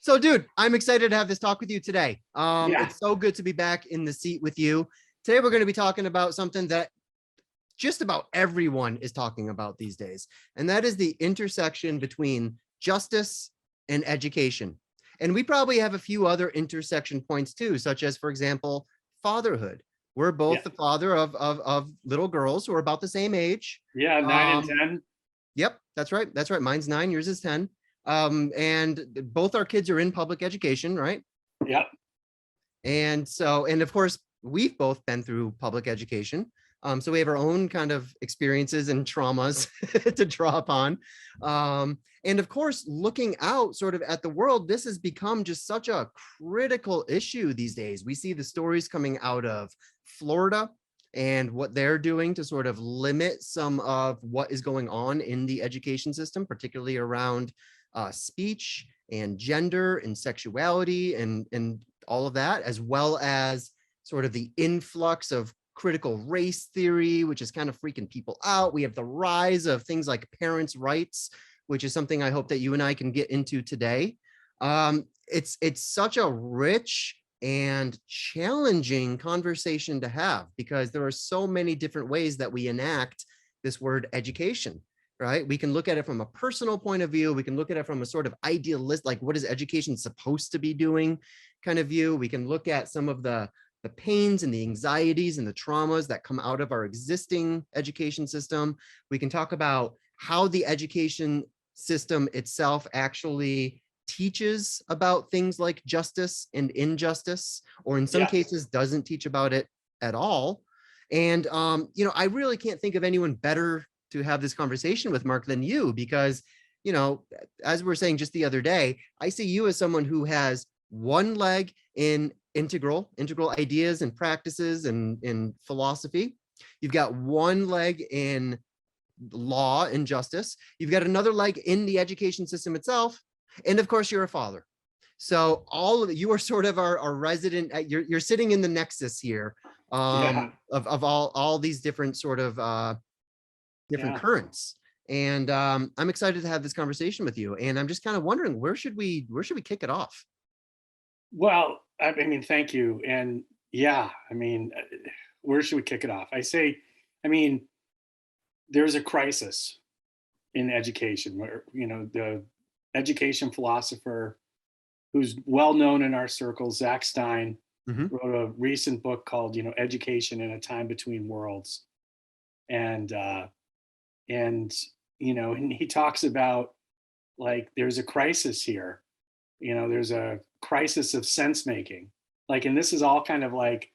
So, dude, I'm excited to have this talk with you today. Yeah. It's so good to be back in the seat with you. Today, we're going to be talking about something that just about everyone is talking about these days, and that is the intersection between justice and education. And we probably have a few other intersection points too, such as, for example, fatherhood. We're both the father of little girls who are about the same age. Yeah, 9 and 10. Yep, that's right. That's right. Mine's 9, yours is 10. And both our kids are in public education, right? Yep. And so, and of course, we've both been through public education. So we have our own kind of experiences and traumas to draw upon. And of course, looking out sort of at the world, this has become just such a critical issue these days. We see the stories coming out of Florida and what they're doing to sort of limit some of what is going on in the education system, particularly around speech and gender and sexuality and all of that, as well as sort of the influx of critical race theory, which is kind of freaking people out. We have the rise of things like parents' rights, which is something I hope that you and I can get into today. It's such a rich and challenging conversation to have because there are so many different ways that we enact this word education, right? We can look at it from a personal point of view. We can look at it from a sort of idealist, like what is education supposed to be doing kind of view. We can look at some of the pains and the anxieties and the traumas that come out of our existing education system. We can talk about how the education system itself actually teaches about things like justice and injustice, or in some cases doesn't teach about it at all. And, I really can't think of anyone better to have this conversation with, Mark, than you, because, as we were saying just the other day, I see you as someone who has one leg in integral ideas and practices and in philosophy. You've got one leg in law and justice. You've got another leg in the education system itself. And of course, you're a father. So all of you are sort of our resident, you're sitting in the nexus here of all these different sort of different currents. And I'm excited to have this conversation with you. And I'm just kind of wondering, where should we kick it off? Well, I mean, thank you. And where should we kick it off? There's a crisis in education where, the education philosopher who's well known in our circles, Zach Stein, wrote a recent book called, Education in a Time Between Worlds. And he talks about like, there's a crisis here. There's a crisis of sense making, and this is all kind of like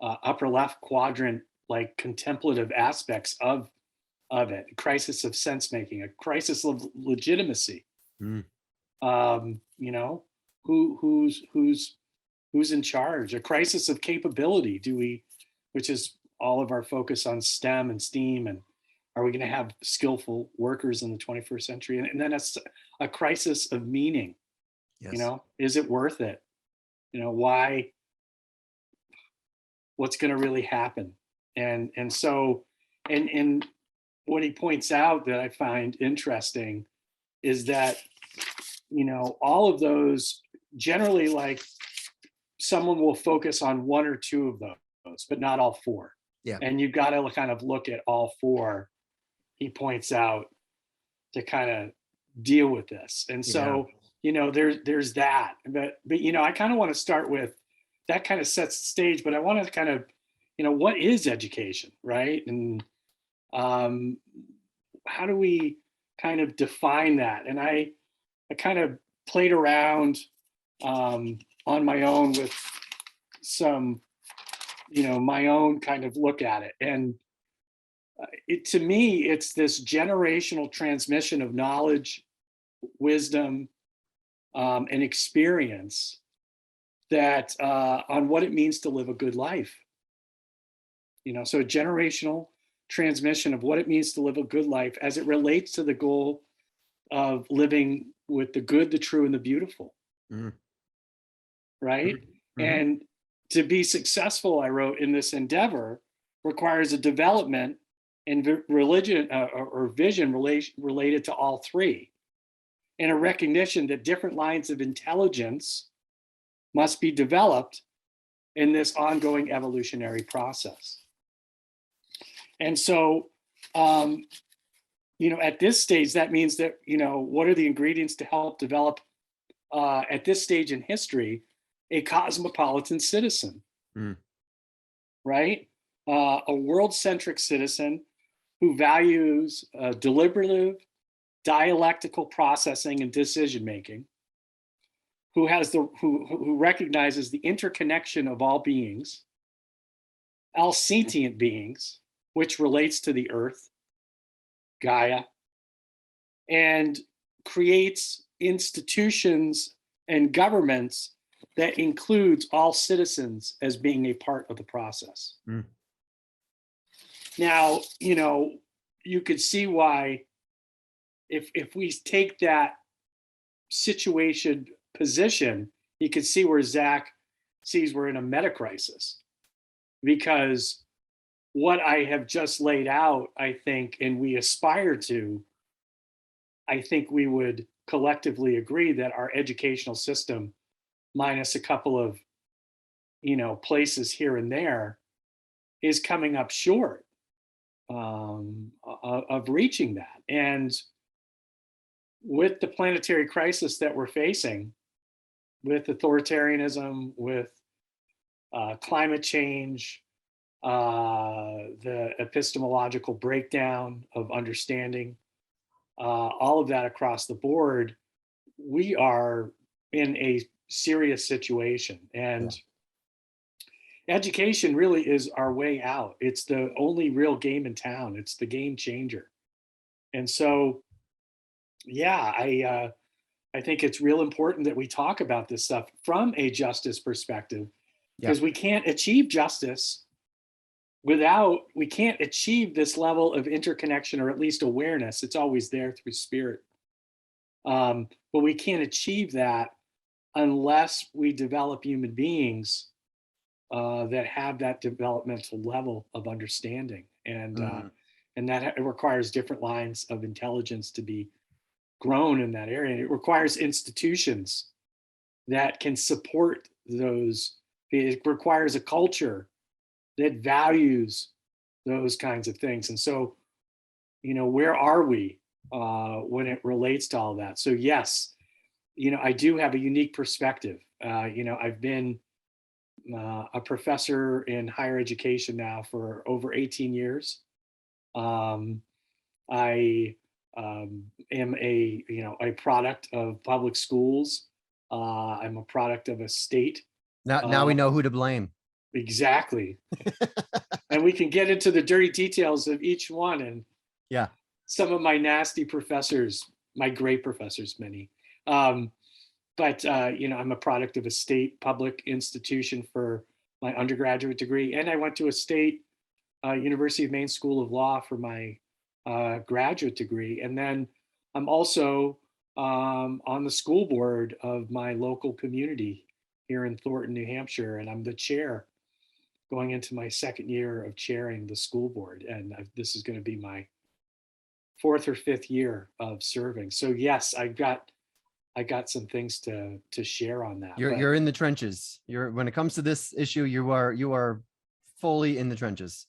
upper left quadrant, like contemplative aspects of it. A crisis of sense making, a crisis of legitimacy. Who's in charge? A crisis of capability. Which is all of our focus on STEM and STEAM, and are we going to have skillful workers in the 21st century? And then a crisis of meaning. Yes. Is it worth it? Why? What's going to really happen? And what he points out that I find interesting is that, all of those generally, like, someone will focus on one or two of those, but not all four. Yeah. And you've got to kind of look at all four, he points out, to kind of deal with this. And so, there's that, but I kind of want to start with that. Kind of sets the stage, but I want to kind of, what is education, right? And how do we kind of define that? And I kind of played around on my own with some, my own kind of look at it. And to me, it's this generational transmission of knowledge, wisdom, and experience that on what it means to live a good life. So a generational transmission of what it means to live a good life as it relates to the goal of living with the good, the true, and the beautiful. Right? And to be successful, I wrote, in this endeavor requires a development in religion or vision related to all three. and a recognition that different lines of intelligence must be developed in this ongoing evolutionary process. And so, at this stage, that means that, what are the ingredients to help develop, at this stage in history, a cosmopolitan citizen, Mm. right? A world-centric citizen who values deliberative, dialectical processing and decision-making, who recognizes the interconnection of all beings, all sentient beings, which relates to the earth, Gaia, and creates institutions and governments that includes all citizens as being a part of the process. Mm. Now, you could see why, if we take that situation position, you could see where Zach sees we're in a meta crisis, because what I have just laid out, I think, and we aspire to, I think we would collectively agree that our educational system, minus a couple of, places here and there, is coming up short of reaching that. And with the planetary crisis that we're facing, with authoritarianism, with climate change, the epistemological breakdown of understanding, all of that across the board, we are in a serious situation. And education really is our way out. It's the only real game in town. It's the game changer. And so, I think it's real important that we talk about this stuff from a justice perspective, because we can't achieve justice we can't achieve this level of interconnection, or at least awareness. It's always there through spirit. But we can't achieve that unless we develop human beings that have that developmental level of understanding. And that it requires different lines of intelligence to be grown in that area. And it requires institutions that can support those. It requires a culture that values those kinds of things. And so, where are we when it relates to all that? So yes, I do have a unique perspective. I've been a professor in higher education now for over 18 years. I am a product of public schools. I'm a product of a state. Now we know who to blame. Exactly. And we can get into the dirty details of each one. And some of my nasty professors, my great professors, many. But I'm a product of a state public institution for my undergraduate degree. And I went to a state University of Maine School of Law for my graduate degree. And then I'm also on the school board of my local community here in Thornton, New Hampshire. And I'm the chair, going into my second year of chairing the school board. And this is going to be my 4th or 5th year of serving. So yes, I got some things to share on that. You're in the trenches. When it comes to this issue, you are fully in the trenches.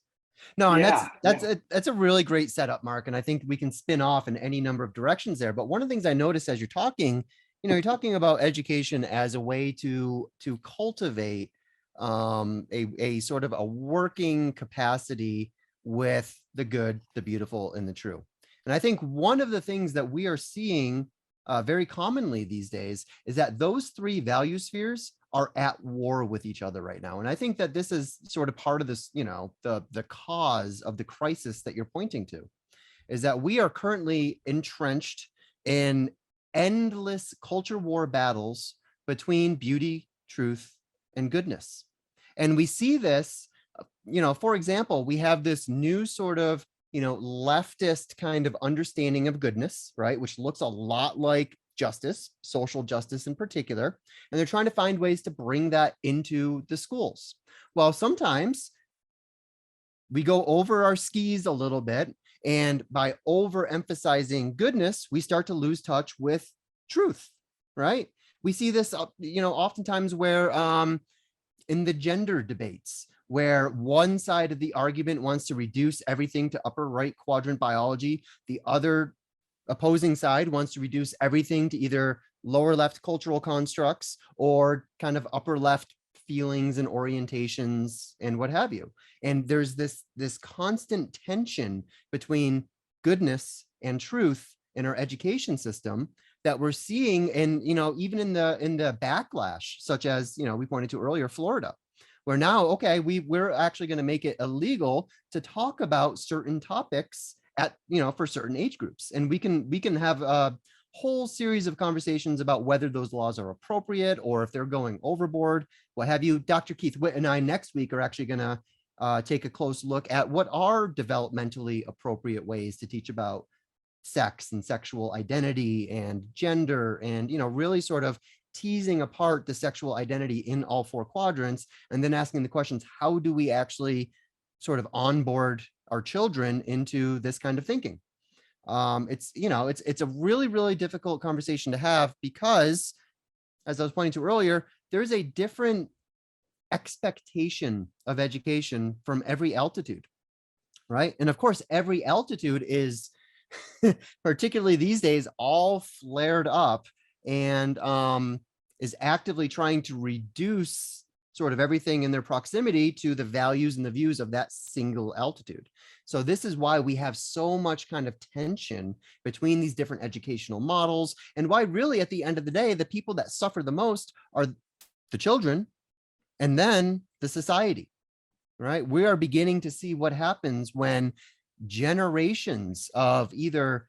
No, and that's a really great setup, Mark. And I think we can spin off in any number of directions there. But one of the things I noticed as you're talking, you're talking about education as a way to cultivate a sort of a working capacity with the good, the beautiful, and the true. And I think one of the things that we are seeing very commonly these days is that those three value spheres are at war with each other right now. And I think that this is sort of part of this, the cause of the crisis that you're pointing to, is that we are currently entrenched in endless culture war battles between beauty, truth, and goodness. And we see this, for example, we have this new sort of, leftist kind of understanding of goodness, right? Which looks a lot like justice, social justice in particular. And they're trying to find ways to bring that into the schools. Well, sometimes we go over our skis a little bit, and by overemphasizing goodness, we start to lose touch with truth, right? We see this, oftentimes where in the gender debates, where one side of the argument wants to reduce everything to upper right quadrant biology, the other opposing side wants to reduce everything to either lower left cultural constructs or kind of upper left feelings and orientations and what have you. And there's this constant tension between goodness and truth in our education system that we're seeing, and even in the backlash, such as we pointed to earlier, Florida, where now, okay, we're actually going to make it illegal to talk about certain topics at for certain age groups, and we can have a whole series of conversations about whether those laws are appropriate or if they're going overboard, what have you. Dr. Keith Witt and I next week are actually going to take a close look at what are developmentally appropriate ways to teach about sex and sexual identity and gender, and really sort of teasing apart the sexual identity in all four quadrants, and then asking the questions, how do we actually sort of onboard our children into this kind of thinking? It's a really, really difficult conversation to have, because as I was pointing to earlier, there's a different expectation of education from every altitude, right? And of course, every altitude is particularly these days all flared up and is actively trying to reduce sort of everything in their proximity to the values and the views of that single altitude. So this is why we have so much kind of tension between these different educational models, and why really at the end of the day, the people that suffer the most are the children and then the society, right? We are beginning to see what happens when generations of either,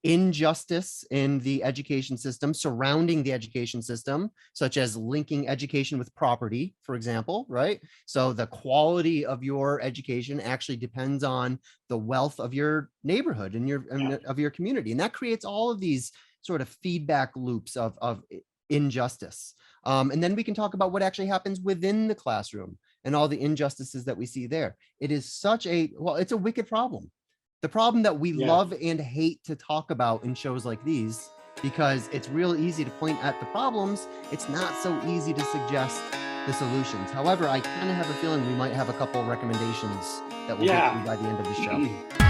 injustice in the education system, surrounding the education system, such as linking education with property, for example, right? So the quality of your education actually depends on the wealth of your neighborhood and of your community. And that creates all of these sort of feedback loops of injustice. And then we can talk about what actually happens within the classroom and all the injustices that we see there. It is such it's a wicked problem. The problem that we love and hate to talk about in shows like these, because it's real easy to point at the problems. It's not so easy to suggest the solutions. However, I kind of have a feeling we might have a couple recommendations that we'll get to by the end of the show.